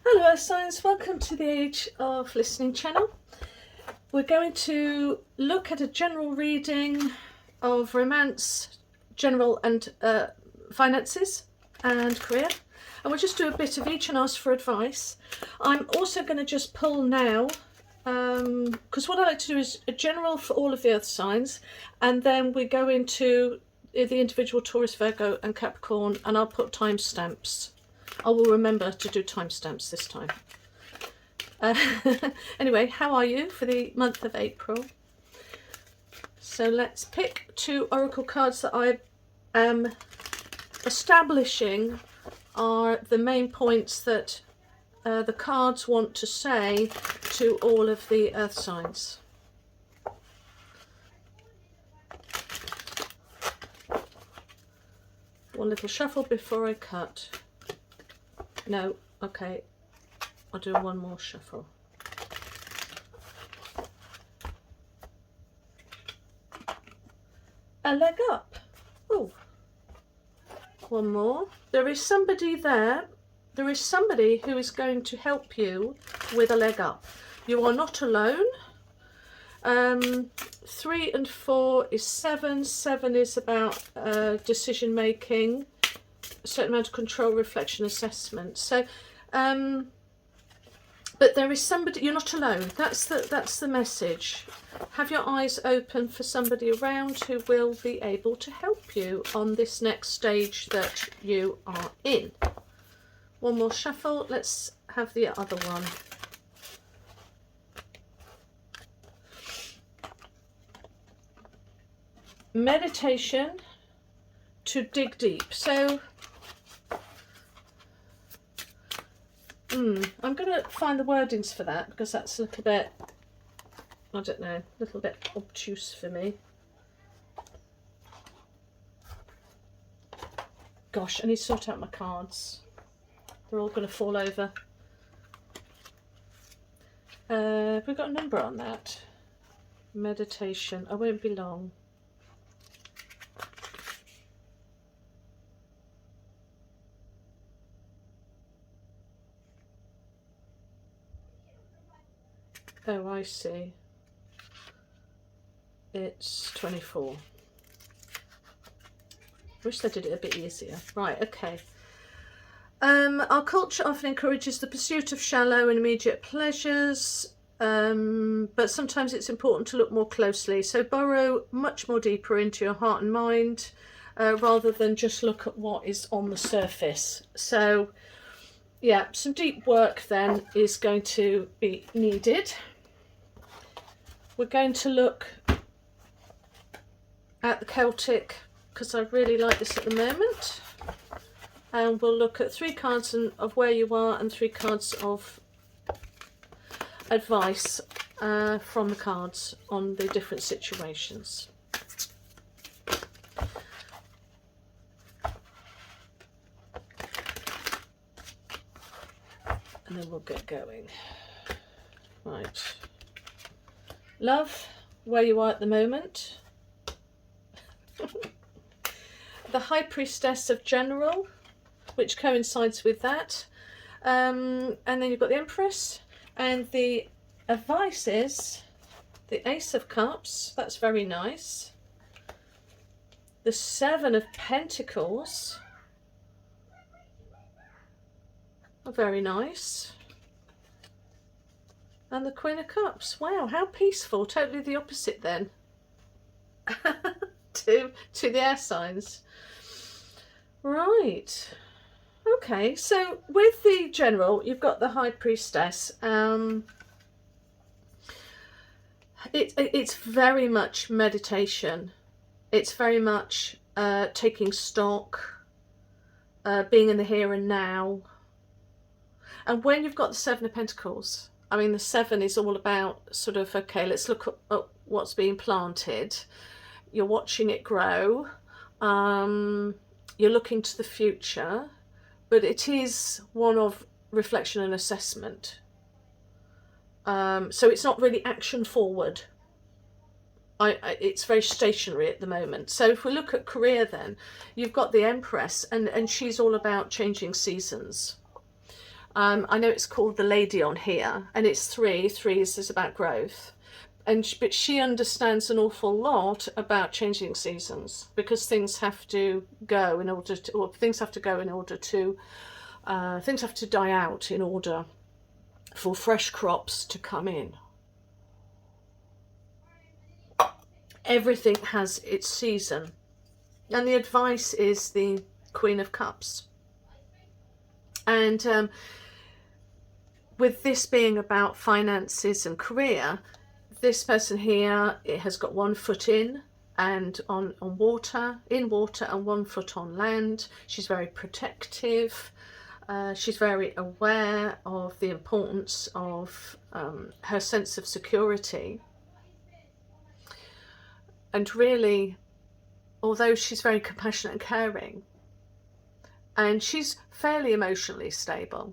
Hello Earth Signs, welcome to the Age of Listening channel. We're going to look at a general reading of romance, general and finances and career. And we'll just do a bit of each and ask for advice. I'm also going to just pull now, because what I like to do is a general for all of the Earth signs, and then we go into the individual Taurus, Virgo and Capricorn, and I'll put timestamps. I will remember to do timestamps this time. Anyway, how are you for the month of April? So let's pick two oracle cards that I am establishing are the main points that the cards want to say to all of the Earth signs. One little shuffle before I cut. No, okay, I'll do one more shuffle. A leg up. Oh, one more. There is somebody there. There is somebody who is going to help you with a leg up. You are not alone. 3 and 4 is 7. 7 is about decision making. A certain amount of control, reflection, assessment. So, but there is somebody. You're not alone. That's the message. Have your eyes open for somebody around who will be able to help you on this next stage that you are in. One more shuffle. Let's have the other one. Meditation to dig deep. So I'm going to find the wordings for that because that's a little bit, I don't know, a little bit obtuse for me. Gosh, I need to sort out my cards. They're all going to fall over. Have we got a number on that? Meditation. I won't be long. Oh, I see. It's 24. Wish they did it a bit easier. Right, okay. Our culture often encourages the pursuit of shallow and immediate pleasures, but sometimes it's important to look more closely. So burrow much more deeper into your heart and mind, rather than just look at what is on the surface. So, yeah, some deep work then is going to be needed. We're going to look at the Celtic because I really like this at the moment, and we'll look at 3 cards of where you are and 3 cards of advice from the cards on the different situations. And then we'll get going. Right. Love, where you are at the moment. The High Priestess of General, which coincides with that. And then you've got the Empress. And the advice is the Ace of Cups. That's very nice. The 7 of Pentacles. Oh, very nice. And the Queen of Cups. Wow, how peaceful. Totally the opposite then to the air signs. Right. Okay, so with the general, you've got the High Priestess. It's very much meditation. It's very much taking stock, being in the here and now. And when you've got the 7 of Pentacles, I mean, the 7 is all about sort of, okay, let's look at what's being planted. You're watching it grow. You're looking to the future, but it is one of reflection and assessment. So it's not really action forward. It's very stationary at the moment. So if we look at career then, you've got the Empress, and she's all about changing seasons. I know it's called the Lady on here, and it's 3. 3 is about growth. But she understands an awful lot about changing seasons, because things have to go in order to, or things have to go in order to, things have to die out in order for fresh crops to come in. Everything has its season. And the advice is the Queen of Cups. And with this being about finances and career, this person here, it has got 1 foot in and on water, in water, and 1 foot on land. She's very protective. She's very aware of the importance of her sense of security. And really, although she's very compassionate and caring, and she's fairly emotionally stable,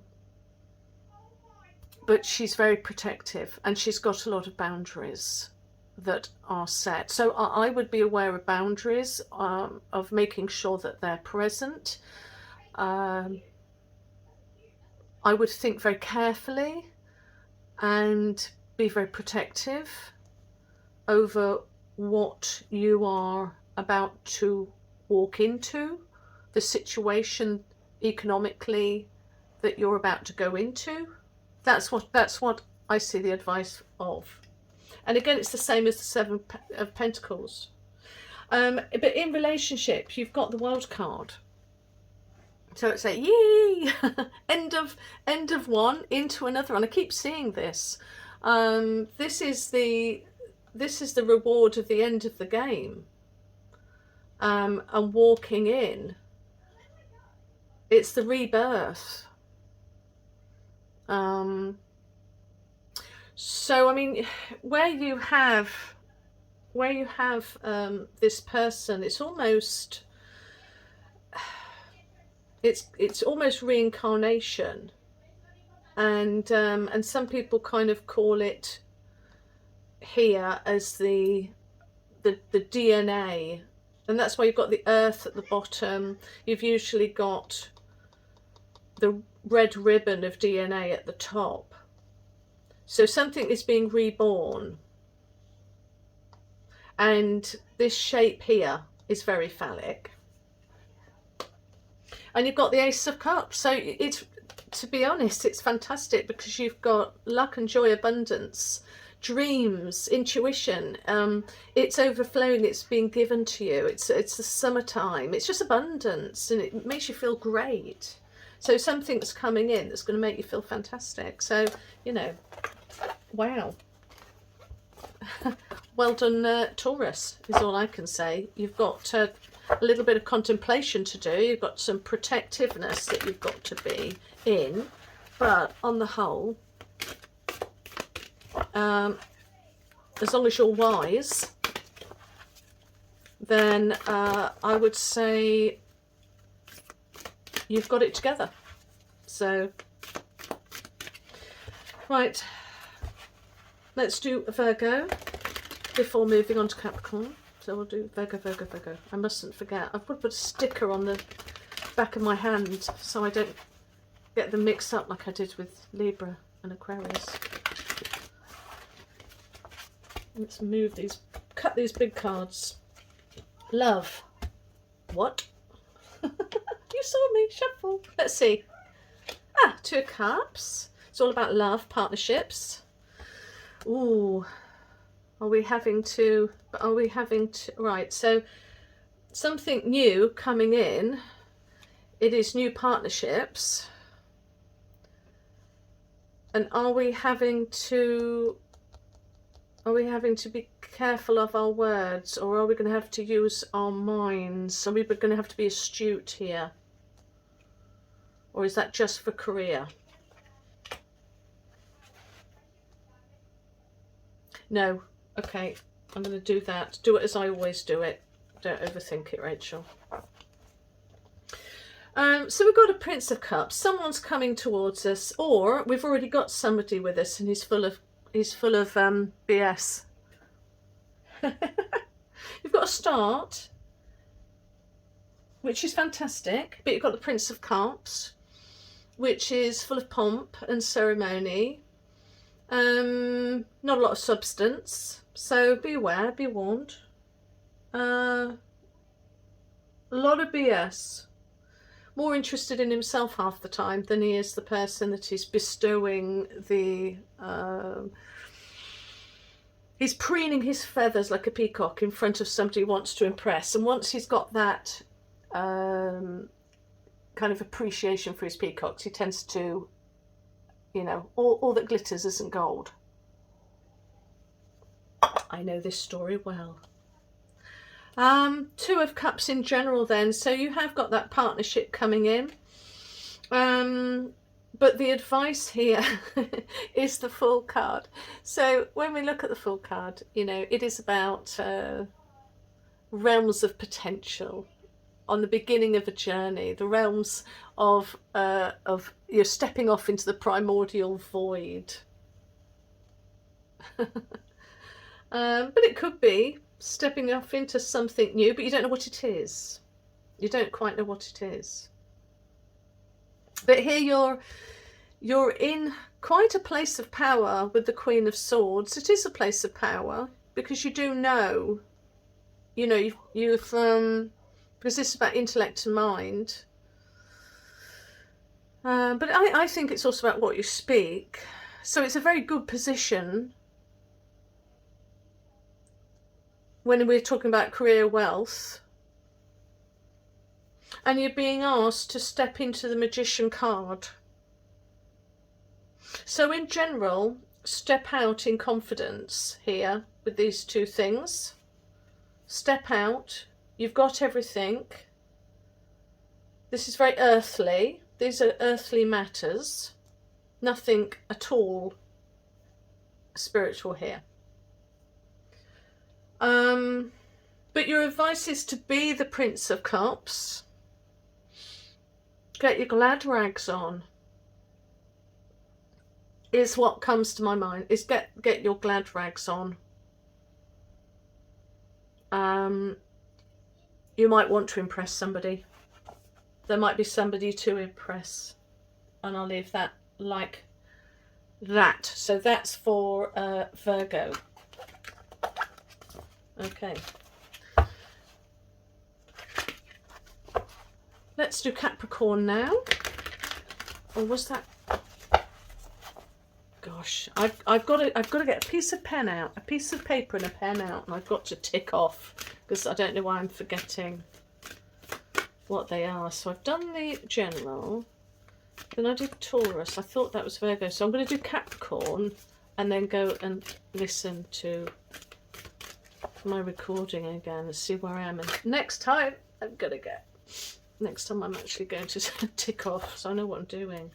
but she's very protective, and she's got a lot of boundaries that are set. So I would be aware of boundaries, of making sure that they're present. I would think very carefully and be very protective over what you are about to walk into, the situation economically that you're about to go into. That's what I see the advice of. And again, it's the same as the 7 of Pentacles. But in relationship, you've got the World card. So it's like, yay! end of one into another. And I keep seeing this. This is the reward of the end of the game. And walking in. It's the rebirth. So I mean, where you have this person, it's almost reincarnation, and some people kind of call it here as the DNA, and that's why you've got the earth at the bottom. You've usually got the red ribbon of DNA at the top. So something is being reborn. And this shape here is very phallic. And you've got the Ace of Cups. So it's, to be honest, it's fantastic, because you've got luck and joy, abundance, dreams, intuition. It's overflowing, it's being given to you. It's the summertime. It's just abundance, and it makes you feel great. So something's coming in that's going to make you feel fantastic. So, you know, wow. Well done, Taurus, is all I can say. You've got a little bit of contemplation to do. You've got some protectiveness that you've got to be in. But on the whole, as long as you're wise, then I would say you've got it together. So, right, let's do Virgo before moving on to Capricorn. So we'll do Virgo, Virgo, Virgo. I mustn't forget. I've put a sticker on the back of my hand so I don't get them mixed up like I did with Libra and Aquarius. Let's move these, cut these big cards. Love. What? You saw me shuffle. Let's see. 2 of Cups. It's all about love, partnerships. Ooh. Are we having to, right, so something new coming in. It is new partnerships. And are we having to be careful of our words, or are we going to have to use our minds? Are we going to have to be astute here? Or is that just for career? No. Okay, I'm going to do that. Do it as I always do it. Don't overthink it, Rachel. So we've got a Prince of Cups. Someone's coming towards us, or we've already got somebody with us and he's full of BS. You've got a start, which is fantastic, but you've got the Prince of Cups, which is full of pomp and ceremony. Not a lot of substance, so be aware, be warned. A lot of BS. More interested in himself half the time than he is the person that is bestowing the... he's preening his feathers like a peacock in front of somebody he wants to impress. And once he's got that kind of appreciation for his peacocks, he tends to, you know, all that glitters isn't gold. I know this story well. Two of Cups in general then. So you have got that partnership coming in. But the advice here is the Fool card. So when we look at the Fool card, you know, it is about realms of potential on the beginning of a journey, the realms of you're stepping off into the primordial void. But it could be stepping off into something new, but you don't know what it is. You don't quite know what it is. But here you're in quite a place of power with the Queen of Swords. It is a place of power because you do know, you know, you've because this is about intellect and mind. But I think it's also about what you speak. So it's a very good position when we're talking about career wealth. And you're being asked to step into the Magician card. So in general, step out in confidence here with these two things. Step out. You've got everything. This is very earthly. These are earthly matters. Nothing at all spiritual here. But your advice is to be the Prince of Cups. Get your glad rags on. Is what comes to my mind. Is get your glad rags on. You might want to impress somebody. There might be somebody to impress. And I'll leave that like that. So that's for Virgo. Okay. Let's do Capricorn now. Or was that... Gosh, I've got to get a piece of pen out, a piece of paper and a pen out, and I've got to tick off because I don't know why I'm forgetting what they are. So I've done the general, then I did Taurus. I thought that was Virgo, so I'm going to do Capricorn and then go and listen to my recording again and see where I am. And next time I'm gonna get. Next time I'm actually going to tick off, so I know what I'm doing.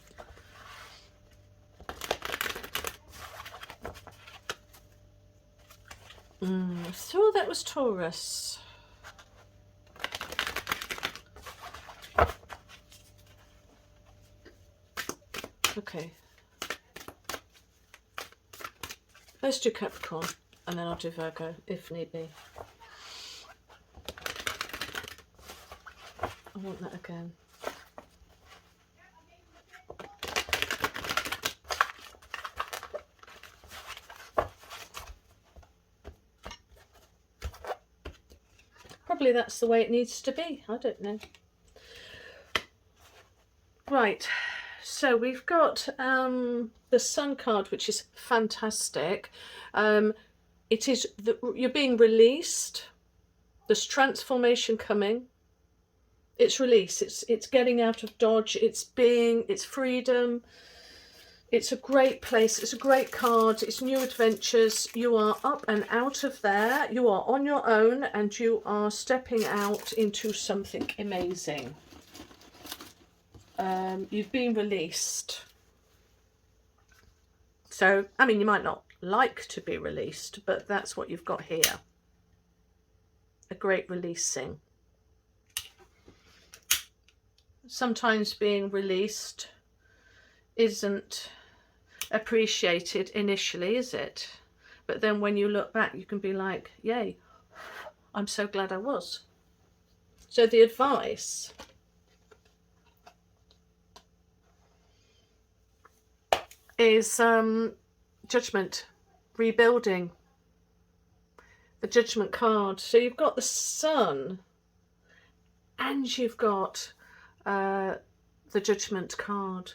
So that was Taurus. Okay. Let's do Capricorn and then I'll do Virgo if need be. I want that again. Probably that's the way it needs to be. I don't know. Right. So we've got the Sun card, which is fantastic. It is you're being released. There's transformation coming. It's release. It's getting out of Dodge. It's freedom. It's a great place. It's a great card. It's new adventures. You are up and out of there. You are on your own and you are stepping out into something amazing. You've been released. So, I mean, you might not like to be released, but that's what you've got here. A great releasing. Sometimes being released isn't appreciated initially, is it? But then when you look back, you can be like, yay, I'm so glad I was. So the advice is Judgment, rebuilding, the Judgment card. So you've got the Sun and you've got the Judgment card.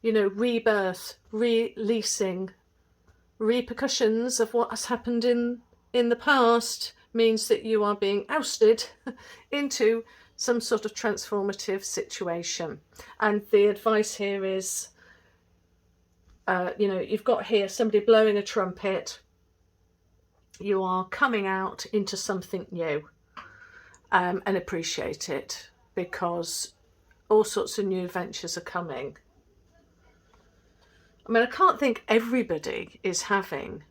You know, rebirth, releasing, repercussions of what has happened in the past means that you are being ousted into some sort of transformative situation. And the advice here is, you know, you've got here somebody blowing a trumpet. You are coming out into something new, and appreciate it, because all sorts of new adventures are coming. I mean, I can't think everybody is having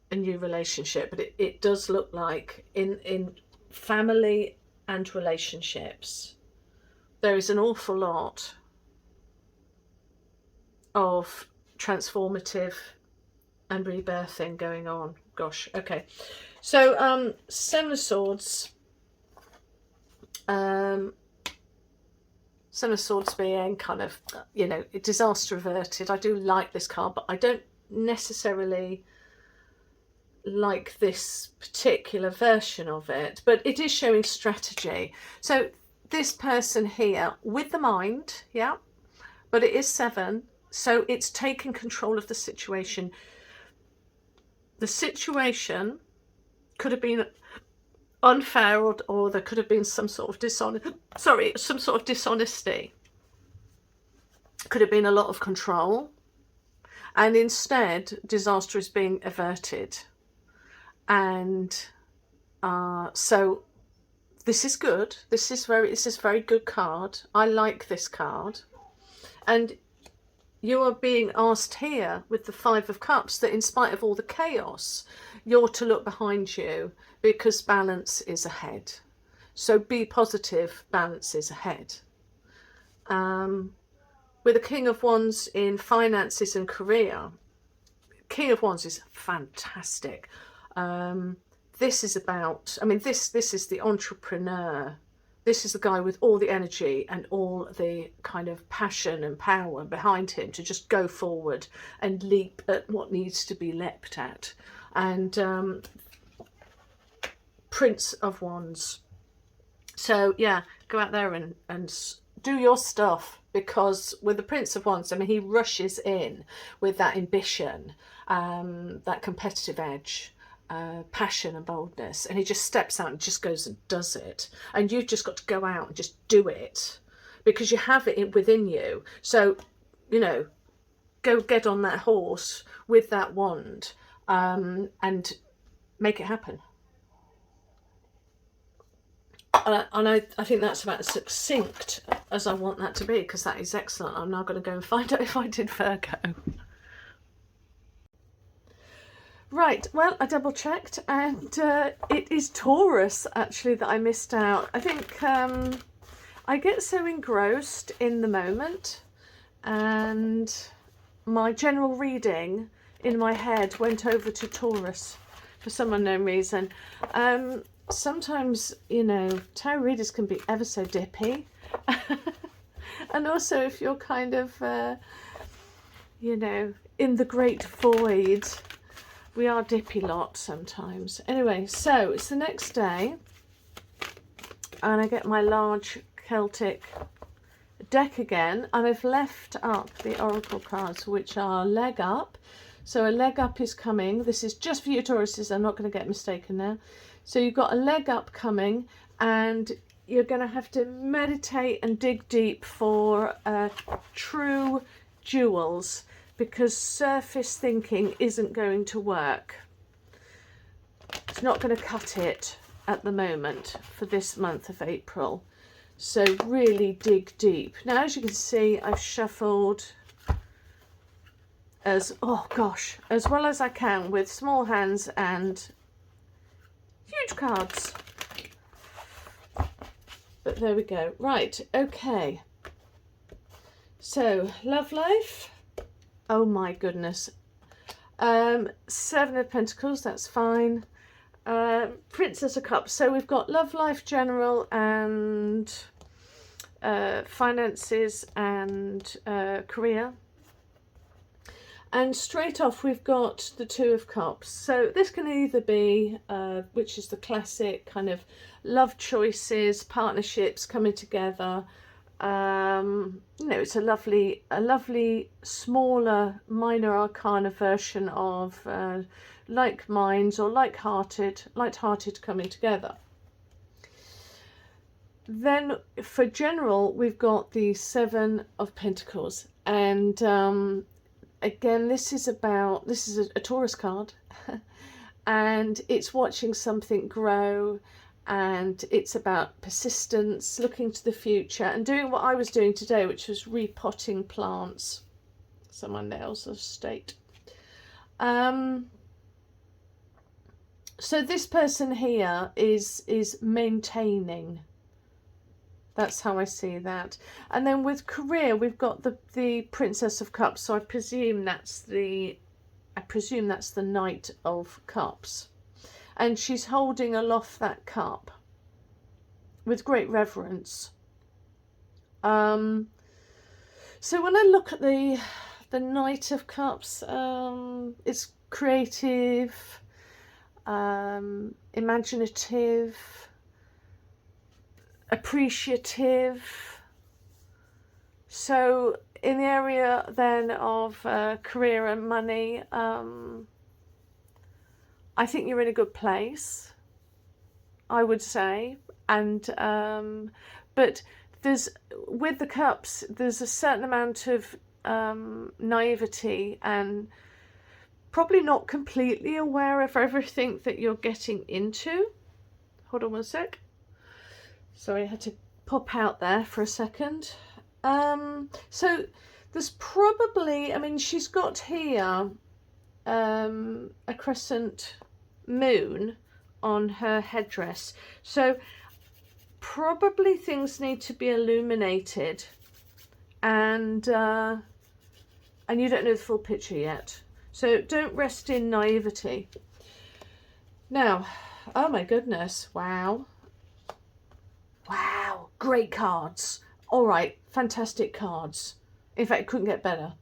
a new relationship, but it does look like in family and relationships, there is an awful lot of transformative and rebirthing going on. Gosh, okay. So, Seven of Swords. Seven of Swords being kind of, you know, disaster averted. I do like this card, but I don't necessarily like this particular version of it. But it is showing strategy. So this person here with the mind, yeah, but it is 7. So it's taking control of the situation. The situation could have been unfair, or there could have been some sort of dishonesty. Could have been a lot of control, and instead disaster is being averted. And so this is good. This is very good card. I like this card. And you are being asked here with the 5 of Cups that in spite of all the chaos, you're to look behind you, because balance is ahead. So be positive, balance is ahead. With the King of Wands in finances and career, King of Wands is fantastic. This is about, I mean, this is the entrepreneur. This is the guy with all the energy and all the kind of passion and power behind him to just go forward and leap at what needs to be leapt at. And Prince of Wands. So yeah, go out there and do your stuff, because with the Prince of Wands, I mean, he rushes in with that ambition, that competitive edge, passion and boldness, and he just steps out and just goes and does it. And you've just got to go out and just do it, because you have it within you. So, you know, go get on that horse with that wand, and make it happen. And I think that's about as succinct as I want that to be, because that is excellent. I'm now going to go and find out if I did Virgo. Right, well, I double checked, and it is Taurus actually that I missed out. I think I get so engrossed in the moment, and my general reading in my head went over to Taurus for some unknown reason. Sometimes, you know, tarot readers can be ever so dippy. And also if you're kind of, you know, in the great void, we are dippy lot sometimes. Anyway, so it's the next day, and I get my large Celtic deck again, and I've left up the oracle cards, which are leg up. So a leg up is coming. This is just for you Tauruses, I'm not going to get mistaken now. So you've got a leg up coming, and you're going to have to meditate and dig deep for true jewels, because surface thinking isn't going to work. It's not going to cut it at the moment for this month of April. So really dig deep. Now, as you can see, I've shuffled as well as I can with small hands and huge cards. But there we go. Right, okay. So, love life. Oh my goodness. 7 of Pentacles, that's fine. Princess of Cups. So we've got love life general and finances and career. And straight off we've got the Two of Cups. So this can either be, which is the classic kind of love choices, partnerships coming together. You know, it's a lovely smaller minor arcana version of like minds or light-hearted coming together. Then for general, we've got the Seven of Pentacles, and again, this is a Taurus card, and it's watching something grow, and it's about persistence, looking to the future, and doing what I was doing today, which was repotting plants. Someone else of state. So this person here is maintaining. That's how I see that. And then with career, we've got the Princess of Cups. So I presume that's the Knight of Cups, and she's holding aloft that cup with great reverence. So when I look at the Knight of Cups, it's creative, imaginative, appreciative. So in the area then of career and money, I think you're in a good place, I would say. And but with the cups, there's a certain amount of naivety and probably not completely aware of everything that you're getting into. Hold on one sec. Sorry, I had to pop out there for a second. So there's probably, I mean, she's got here a crescent moon on her headdress. So probably things need to be illuminated, and you don't know the full picture yet. So don't rest in naivety. Now, oh my goodness, wow. Wow, great cards. All right, fantastic cards. In fact, it couldn't get better.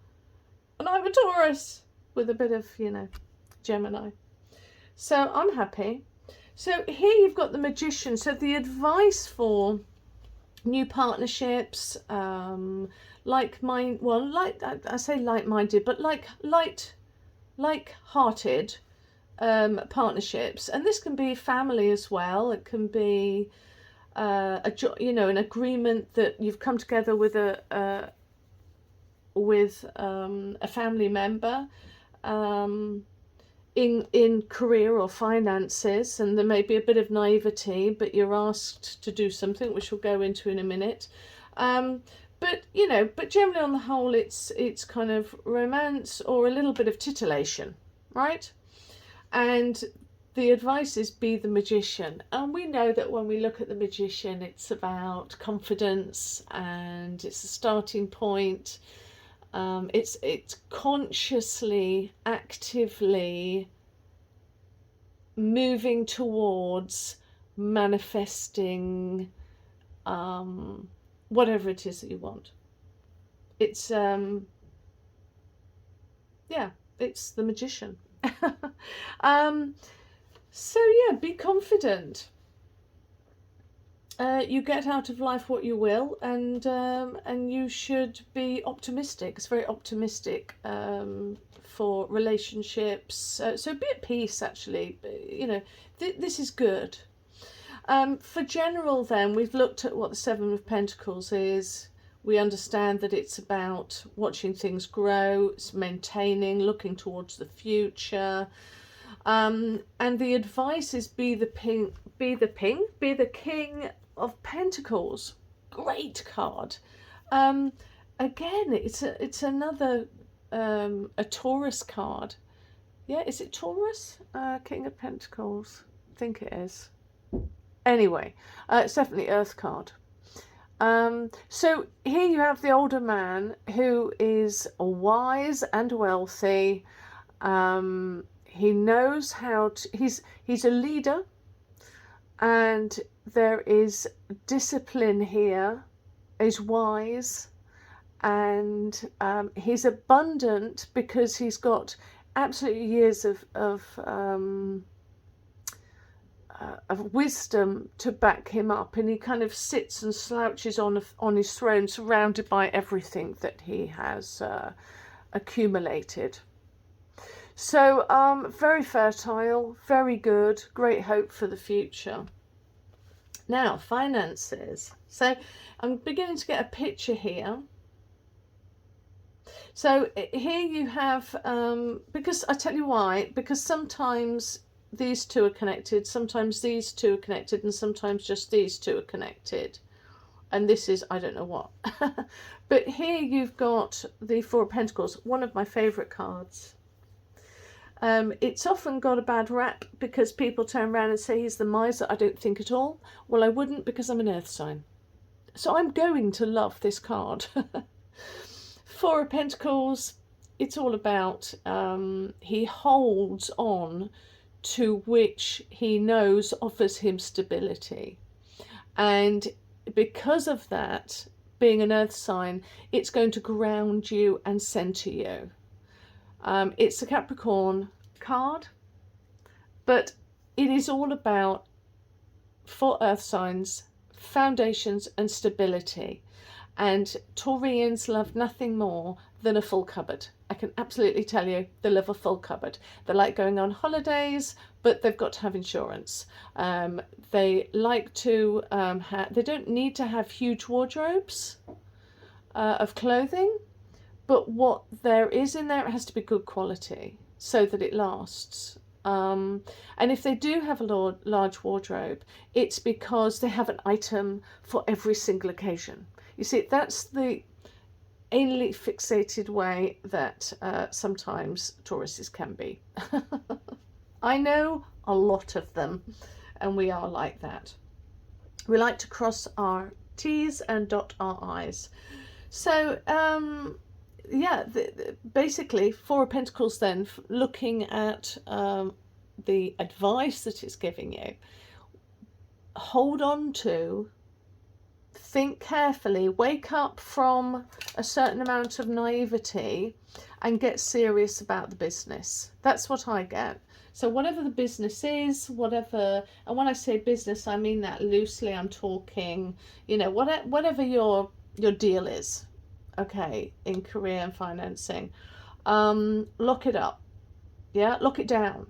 And I'm a Taurus with a bit of, you know, Gemini. So I'm happy. So here you've got the Magician. So the advice for new partnerships, I say like-minded, but like-hearted partnerships. And this can be family as well. It can be an agreement that you've come together with a family member in career or finances, and there may be a bit of naivety, but you're asked to do something, which we'll go into in a minute. But generally on the whole, it's kind of romance or a little bit of titillation, right? And the advice is be the magician. And we know that when we look at the Magician, it's about confidence, and it's a starting point. It's consciously, actively moving towards manifesting whatever it is that you want. It's it's the Magician. So yeah, be confident. You get out of life what you will, and you should be optimistic. It's very optimistic for relationships. So be at peace. Actually, this is good. For general, then we've looked at what the Seven of Pentacles is. We understand that it's about watching things grow, it's maintaining, looking towards the future. And the advice is be the King of Pentacles. Great card. Again, it's another a Taurus card. Yeah, is it Taurus? King of Pentacles. I think it is. Anyway, it's definitely Earth card. So here you have the older man who is wise and wealthy. He knows how to, he's a leader, and there is discipline here, is wise, and he's abundant because he's got absolutely years of wisdom to back him up, and he kind of sits and slouches on his throne, surrounded by everything that he has accumulated. So very fertile, very good, great hope for the future. Now, finances. So I'm beginning to get a picture here. So here you have, because I tell you why, because sometimes these two are connected, sometimes these two are connected, and sometimes just these two are connected. And this is, I don't know what. But here you've got the Four of Pentacles, one of my favourite cards. It's often got a bad rap because people turn around and say he's the miser. I don't think at all. Well, I wouldn't, because I'm an earth sign. So I'm going to love this card. Four of Pentacles, it's all about he holds on to which he knows offers him stability. And because of that, being an earth sign, it's going to ground you and center you. It's a Capricorn card, but it is all about, for earth signs, foundations and stability. And Taurians love nothing more than a full cupboard. I can absolutely tell you, they love a full cupboard. They like going on holidays, but they've got to have insurance. They like to they don't need to have huge wardrobes of clothing, but what there is in there, it has to be good quality so that it lasts. And if they do have a large wardrobe, it's because they have an item for every single occasion. You see, that's the anally fixated way that sometimes Tauruses can be. I know a lot of them, and we are like that. We like to cross our T's and dot our I's. So, yeah, basically, Four of Pentacles then, looking at the advice that it's giving you, hold on to, think carefully, wake up from a certain amount of naivety and get serious about the business. That's what I get. So whatever the business is, whatever, and when I say business, I mean that loosely. I'm talking, you know, whatever your deal is, okay, in career and financing, lock it up, yeah, lock it down.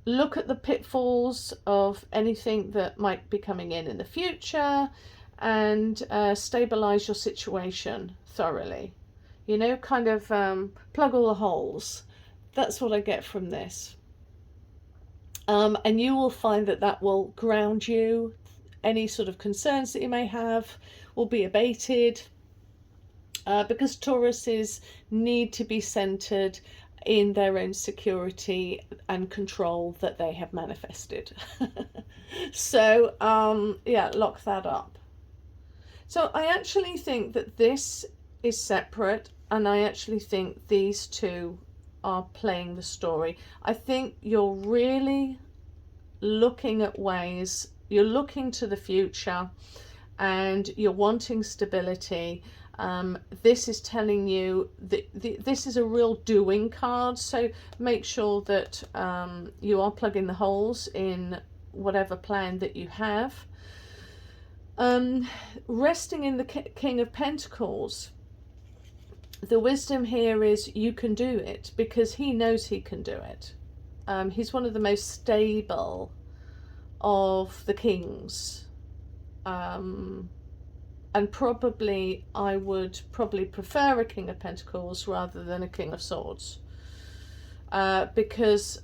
Look at the pitfalls of anything that might be coming in the future, and stabilize your situation thoroughly. You know, kind of plug all the holes. That's what I get from this. And you will find that that will ground you. Any sort of concerns that you may have will be abated, because Tauruses need to be centered in their own security and control that they have manifested. So yeah, lock that up. So I actually think that this is separate, and I actually think these two are playing the story. I think you're really looking at ways, you're looking to the future, and you're wanting stability. This is telling you that this is a real doing card, so make sure that you are plugging the holes in whatever plan that you have. Resting in the King of Pentacles, the wisdom here is you can do it because he knows he can do it. He's one of the most stable of the kings. And probably I would prefer a King of Pentacles rather than a King of Swords, because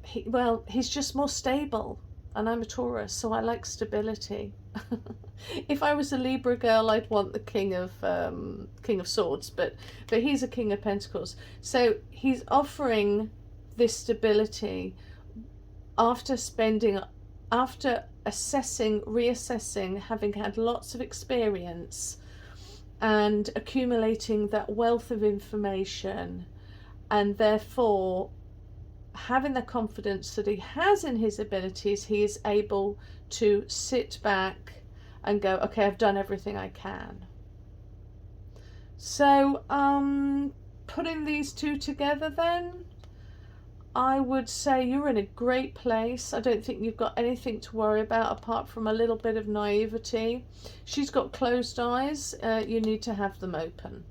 he's just more stable, and I'm a Taurus, so I like stability. If I was a Libra girl, I'd want the King of Swords, but he's a King of Pentacles, so he's offering this stability after assessing, reassessing, having had lots of experience and accumulating that wealth of information, and therefore having the confidence that he has in his abilities, he is able to sit back and go, okay, I've done everything I can. So putting these two together then, I would say you're in a great place. I don't think you've got anything to worry about apart from a little bit of naivety. She's got closed eyes. You need to have them open.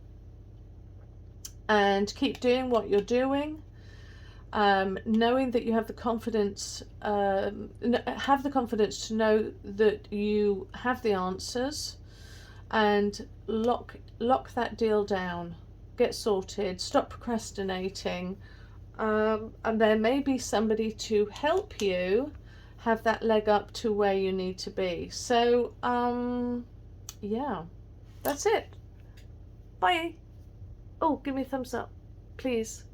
And keep doing what you're doing. Knowing that you have the confidence, to know that you have the answers, and lock that deal down. Get sorted. Stop procrastinating. And there may be somebody to help you have that leg up to where you need to be. So, yeah, that's it. Bye. Oh, give me a thumbs up, please.